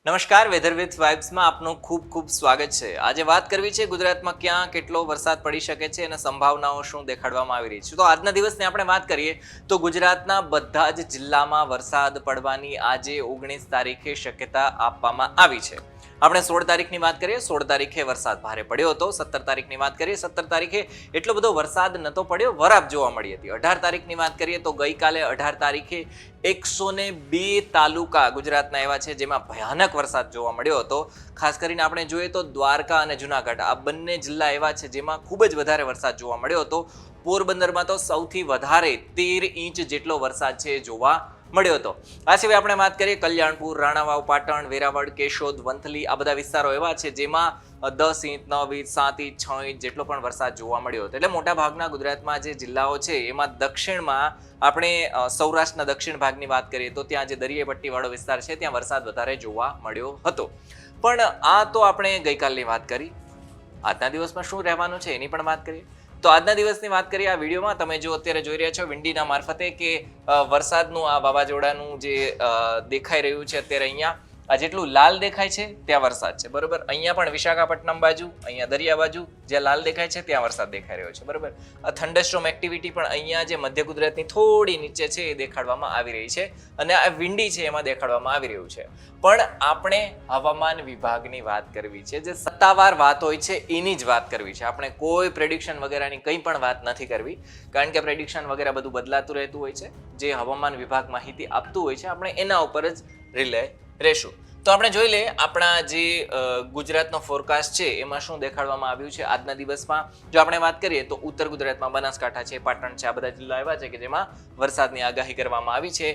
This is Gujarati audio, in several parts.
નમસ્કાર, વેધર વિથ વાઇબ્સમાં આપનું ખૂબ ખૂબ સ્વાગત છે। આજે વાત કરવી છે ગુજરાતમાં ક્યાં કેટલો વરસાદ પડી શકે છે અને સંભાવનાઓ શું દેખાડવામાં આવી રહી છે। તો આજના દિવસની આપણે વાત કરીએ તો ગુજરાતના બધા જ જિલ્લામાં વરસાદ પડવાની આજે 19 તારીખે શક્યતા આપવામાં આવી છે। આપણે 16 તારીખની વાત કરીએ, 16 તારીખે વરસાદ ભારે પડ્યો હતો। 17 તારીખની વાત કરીએ, 17 તારીખે એટલો બધો વરસાદ નતો પડ્યો, વરાપ જોવા મળી હતી। 18 તારીખની વાત કરીએ તો ગઈકાલે 18 તારીખે 102 તાલુકા ગુજરાતના એવા છે જેમાં ભયાનક વરસાદ જોવા મળ્યો હતો। ખાસ કરીને આપણે જોઈએ તો દ્વારકા અને જુનાગઢ આ બંને જિલ્લા એવા છે જેમાં ખૂબ જ વધારે વરસાદ જોવા મળ્યો હતો। પોરબંદરમાં તો સૌથી વધારે 13 ઇંચ જેટલો વરસાદ છે જોવા મળ્યો હતો। આ સિવાય આપણે વાત કરીએ કલ્યાણપુર, રાણાવાવ, પાટણ, વેરાવળ, કેશોદ, વંથલી આ બધા વિસ્તારો એવા છે જેમાં 10 ઇંચ, 9 ઇંચ, 7 ઇંચ, 6 ઇંચ જેટલો પણ વરસાદ જોવા મળ્યો હતો। એટલે મોટા ભાગના ગુજરાતમાં જે જિલ્લાઓ છે એમાં દક્ષિણમાં આપણે સૌરાષ્ટ્રના દક્ષિણ ભાગની વાત કરીએ તો ત્યાં જે દરિયાઈ પટ્ટીવાળો વિસ્તાર છે ત્યાં વરસાદ વધારે જોવા મળ્યો હતો। પણ આ તો આપણે ગઈકાલની વાત કરી। આજના દિવસમાં શું રહેવાનું છે એની પણ વાત કરીએ તો આજના દિવસની વાત કરીએ આ વિડીયોમાં તમે જો અત્યારે જોઈ રહ્યા છો વિંડીના મારફતે કે વરસાદનું આ વાવાઝોડાનું જે દેખાઈ રહ્યું છે અત્યારે અહીંયા આ જેટલું લાલ દેખાય છે ત્યાં વરસાદ છે, બરોબર। અહીંયા પણ વિશાખાપટ્ટનમ બાજુ, અહીંયા દરિયા બાજુ જ્યાં લાલ દેખાય છે ત્યાં વરસાદ દેખાઈ રહ્યો છે, બરોબર। આ થંડરસ્ટોર્મ એક્ટિવિટી પણ અહીંયા જે મધ્ય ગુજરાતની થોડી નીચે છે એ દેખાડવામાં આવી રહી છે અને આ વિંડી છે એમાં દેખાડવામાં આવી રહ્યું છે। પણ આપણે હવામાન વિભાગની વાત કરવી છે, જે સત્તાવાર વાત હોય છે એની જ વાત કરવી છે। આપણે કોઈ પ્રેડિક્શન વગેરેની કંઈ પણ વાત નથી કરવી, કારણ કે પ્રેડિક્શન વગેરે બધું બદલાતું રહેતું હોય છે। જે હવામાન વિભાગ માહિતી આપતું હોય છે આપણે એના ઉપર જ રિલે રહેશું। તો આપણે જોઈ લઈએ આપણા જે ગુજરાતનો ફોરકાસ્ટ છે એમાં શું દેખાડવામાં આવ્યું છે આજના દિવસમાં। જો આપણે વાત કરીએ તો ઉત્તર ગુજરાતમાં બનાસકાંઠા છે, પાટણ છે, આ બધા જિલ્લા એવા છે કે જેમાં વરસાદની આગાહી કરવામાં આવી છે।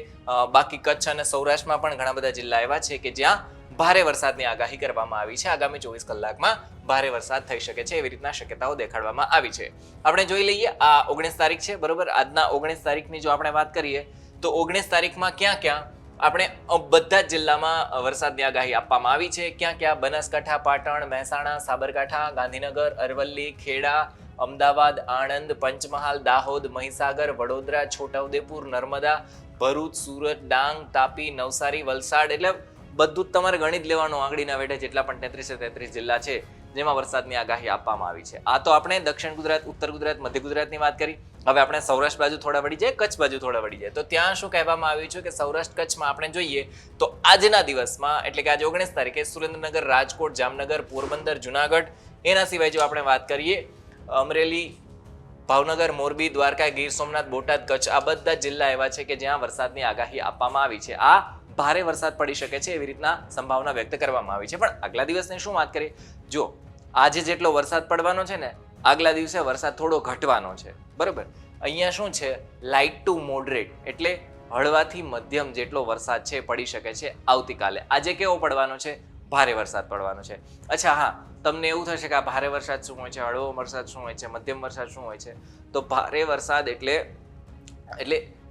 બાકી કચ્છ અને સૌરાષ્ટ્રમાં પણ ઘણા બધા જિલ્લા એવા છે કે જ્યાં ભારે વરસાદની આગાહી કરવામાં આવી છે। આગામી 24 કલાકમાં ભારે વરસાદ થઈ શકે છે એવી રીતના શક્યતાઓ દેખાડવામાં આવી છે। આપણે જોઈ લઈએ આ 19 તારીખ છે, બરોબર। આજના 19 તારીખની જો આપણે વાત કરીએ તો 19 તારીખમાં ક્યાં ક્યાં આપણે બધા જ જિલ્લામાં વરસાદની આગાહી આપવામાં આવી છે। ક્યાં ક્યાં? બનાસકાંઠા, પાટણ, મહેસાણા, સાબરકાંઠા, ગાંધીનગર, અરવલ્લી, ખેડા, અમદાવાદ, આણંદ, પંચમહાલ, દાહોદ, મહીસાગર, વડોદરા, છોટાઉદેપુર, નર્મદા, ભરૂચ, સુરત, ડાંગ, તાપી, નવસારી, વલસાડ, એટલે બધું જ તમારે ગણિત લેવાનું આંગળીના વેઢે જેટલા પણ 33 જિલ્લા છે જેમાં વરસાદની આગાહી આપવામાં આવી છે। આ તો આપણે દક્ષિણ ગુજરાત, ઉત્તર ગુજરાત, મધ્ય ગુજરાતની વાત કરી। હવે આપણે સૌરાષ્ટ્ર બાજુ થોડા વળી જાય, કચ્છ બાજુ થોડા વળી જાય તો ત્યાં શું કહેવામાં આવ્યું છે કે સૌરાષ્ટ્ર કચ્છમાં આપણે જોઈએ તો આજના દિવસમાં એટલે કે આજે 19 તારીખે સુરેન્દ્રનગર, રાજકોટ, જામનગર, પોરબંદર, જુનાગઢ, એના સિવાય જો આપણે વાત કરીએ અમરેલી, ભાવનગર, મોરબી, દ્વારકા, ગીર સોમનાથ, બોટાદ, કચ્છ આ બધા જિલ્લા એવા છે કે જ્યાં વરસાદની આગાહી આપવામાં આવી છે। આ ભારે વરસાદ પડી શકે છે એવી રીતના સંભાવના વ્યક્ત કરવામાં આવી છે। પણ આગલા દિવસની શું વાત કરીએ, જો આજે જેટલો વરસાદ પડવાનો છે ને આગલા દિવસે વરસાદ થોડો ઘટવાનો છે, બરોબર। અહીંયા શું છે લાઇટ ટુ મોડરેટ એટલે હળવાથી મધ્યમ જેટલો વરસાદ છે પડી શકે છે આવતીકાલે। આજે કેવો પડવાનો છે? ભારે વરસાદ પડવાનો છે। અચ્છા, હા, તમને એવું થશે કે આ ભારે વરસાદ શું હોય છે, હળવો વરસાદ શું હોય છે, મધ્યમ વરસાદ શું હોય છે? તો ભારે વરસાદ એટલે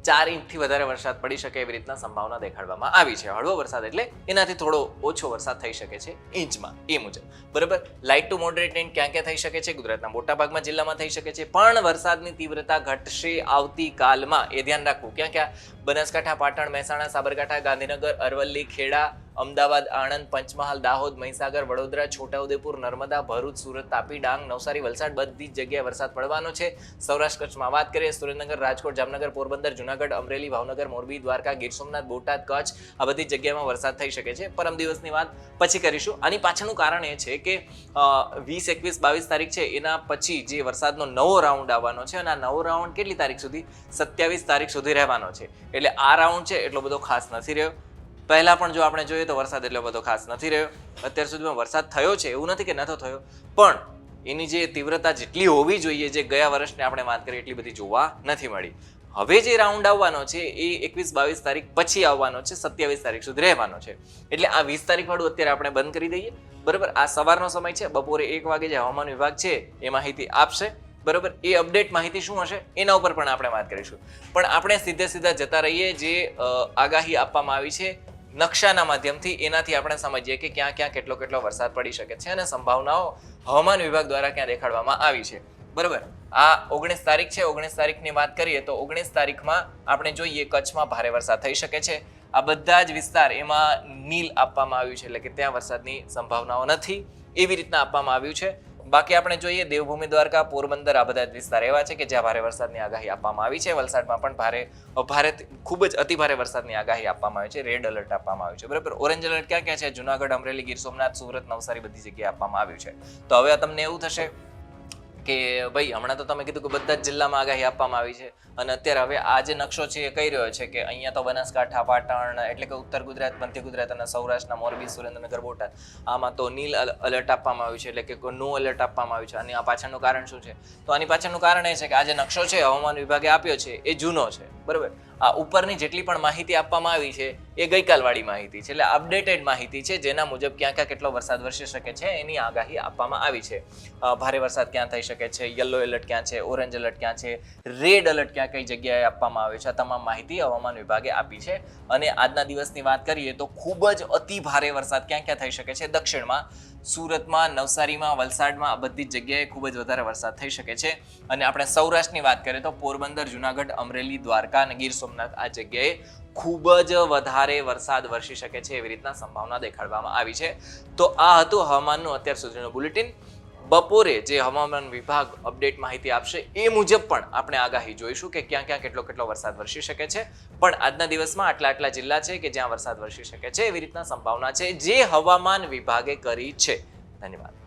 4 ઇંચથી વધારે વરસાદ પડી શકે એવી રીતના સંભાવના દેખાડવામાં આવી છે। હળવો વરસાદ એટલે એનાથી થોડો ઓછો વરસાદ થઈ શકે છે ઇંચમાં, એ મુજબ, બરાબર। લાઇટ ટુ મોડરેટ રેન ક્યાં ક્યાં થઈ શકે છે? ગુજરાતના મોટાભાગમાં જિલ્લામાં થઈ શકે છે, પણ વરસાદની તીવ્રતા ઘટશે આવતીકાલમાં, એ ધ્યાન રાખવું। ક્યાં ક્યાં? બનાસકાંઠા, પાટણ, મહેસાણા, સાબરકાંઠા, ગાંધીનગર, અરવલ્લી, ખેડા, અમદાવાદ, આણંદ, પંચમહાલ, દાહોદ, મહીસાગર, વડોદરા, છોટાઉદેપુર, નર્મદા, ભરૂચ, સુરત, તાપી, ડાંગ, નવસારી, વલસાડ બધી જ જગ્યાએ વરસાદ પડવાનો છે। સૌરાષ્ટ્ર કચ્છમાં વાત કરીએ સુરેન્દ્રનગર, રાજકોટ, જામનગર, પોરબંદર, જુનાગઢ, અમરેલી, ભાવનગર, મોરબી, દ્વારકા, ગીર સોમનાથ, બોટાદ, કચ્છ આ બધી જગ્યામાં વરસાદ થઈ શકે છે। પરમ દિવસની વાત પછી કરીશું। આની પાછળનું કારણ એ છે કે 20, 21, 22 તારીખ છે એના પછી જે વરસાદનો નવો રાઉન્ડ આવવાનો છે અને આ નવો રાઉન્ડ કેટલી તારીખ સુધી? 27 તારીખ સુધી રહેવાનો છે। એટલે આ રાઉન્ડ છે એટલો બધો ખાસ નથી રહ્યો। પહેલા પણ જો આપણે જોઈએ તો વરસાદ એટલો બધો ખાસ નથી રહ્યો। અત્યાર સુધીમાં વરસાદ થયો છે એવું નથી કે નતો થયો, પણ એની જે તીવ્રતા જેટલી હોવી જોઈએ જે ગયા વર્ષની આપણે વાત કરીએ એટલી બધી જોવા નથી મળી। હવે જે રાઉન્ડ આવવાનો છે એ 21, 22 તારીખ પછી આવવાનો છે, 27 તારીખ સુધી રહેવાનો છે। એટલે આ 20 તારીખ વાળું અત્યારે આપણે બંધ કરી દઈએ, બરાબર। આ સવારનો સમય છે, બપોરે 1 વાગે જે હવામાન વિભાગ છે એ માહિતી આપશે, બરોબર। એ અપડેટ માહિતી શું હશે એના ઉપર પણ આપણે વાત કરીશું। પણ આપણે સીધા જતા રહીએ જે આગાહી આપવામાં આવી છે નકશાના માધ્યમથી, એનાથી આપણે સમજીએ કે ક્યાં ક્યાં કેટલો વરસાદ પડી શકે છે અને સંભાવનાઓ હવામાન વિભાગ દ્વારા ક્યાં દેખાડવામાં આવી છે, બરોબર। આ 19 તારીખ છે, 19 તારીખની વાત કરીએ તો 19 તારીખમાં આપણે જોઈએ કચ્છમાં ભારે વરસાદ થઈ શકે છે। આ બધા જ વિસ્તાર એમાં નીલ આપવામાં આવ્યું છે, એટલે કે ત્યાં વરસાદની સંભાવનાઓ નથી એવી રીતના આપવામાં આવ્યું છે. બાકી આપણે જોઈએ દેવભૂમિ દ્વારકા, પોરબંદર આ બધા જ વિસ્તાર એવા છે કે જ્યાં ભારે વરસાદની આગાહી આપવામાં આવી છે. વલસાડમાં પણ ભારે ખૂબ જ અતિ ભારે વરસાદની આગાહી આપવામાં આવી છે, રેડ એલર્ટ આપવામાં આવ્યું છે. બરાબર, ઓરેન્જ એલર્ટ ક્યાં ક્યાં છે? જુનાગઢ, અમરેલી, ગીર સોમનાથ, સુરત, નવસારી બધી જગ્યાએ આપવામાં આવ્યું છે. તો હવે તમને એવું થશે કે ભાઈ હમણાં તો તમે કીધું કે બધા જ જિલ્લામાં આગાહી આપવામાં આવી છે, અને અત્યારે હવે આ જે નકશો છે એ કહી રહ્યો છે કે અહીંયા તો બનાસકાંઠા, પાટણ એટલે કે ઉત્તર ગુજરાત, મધ્ય ગુજરાત અને સૌરાષ્ટ્રના મોરબી, સુરેન્દ્રનગર, બોટાદ આમાં તો નીલ એલર્ટ આપવામાં આવ્યું છે, એટલે કે નો એલર્ટ આપવામાં આવ્યું છે. અને આ પાછળનું કારણ શું છે? તો આની પાછળનું કારણ એ છે કે આ જે નકશો છે હવામાન વિભાગે આપ્યો છે એ જૂનો છે. બરાબર, આ ઉપરની જેટલી પણ માહિતી આપવામાં આવી છે એ ગઈકાલવાળી માહિતી છે, એટલે અપડેટેડ માહિતી છે, જેના મુજબ ક્યાં ક્યાં કેટલો વરસાદ વરસી શકે છે એની આગાહી આપવામાં આવી છે. ભારે વરસાદ ક્યાં થઈ શકે છે, યલો એલર્ટ ક્યાં છે, ઓરેન્જ એલર્ટ ક્યાં છે, રેડ એલર્ટ ક્યાં કઈ જગ્યાએ આપવામાં આવે છે, આ તમામ માહિતી હવામાન વિભાગે આપી છે. અને આજના દિવસની વાત કરીએ તો ખૂબ જ અતિ ભારે વરસાદ ક્યાં ક્યાં થઈ શકે છે? દક્ષિણમાં, સુરતમાં, નવસારીમાં, વલસાડમાં આ બધી જ જગ્યાએ ખૂબ જ વધારે વરસાદ થઈ શકે છે. અને આપણે સૌરાષ્ટ્રની વાત કરીએ તો પોરબંદર, જુનાગઢ, અમરેલી, દ્વારકા અને ગીર સોમનાથ આ જગ્યાએ ખૂબ જ વધારે વરસાદ વરસી શકે છે એવી રીતના સંભાવના દેખાડવામાં આવી છે. તો આ હતું હવામાનનું અત્યાર સુધીનું બુલેટિન. બપોરે જે હવામાન વિભાગ અપડેટ માહિતી આપશે એ મુજબ પણ આપણે આગાહી જોઈશું કે ક્યાં ક્યાં કેટલો વરસાદ વરસી શકે છે. પણ આજના દિવસમાં આટલા જિલ્લા છે કે જ્યાં વરસાદ વરસી શકે છે એવી રીતના સંભાવના છે જે હવામાન વિભાગે કરી છે. ધન્યવાદ.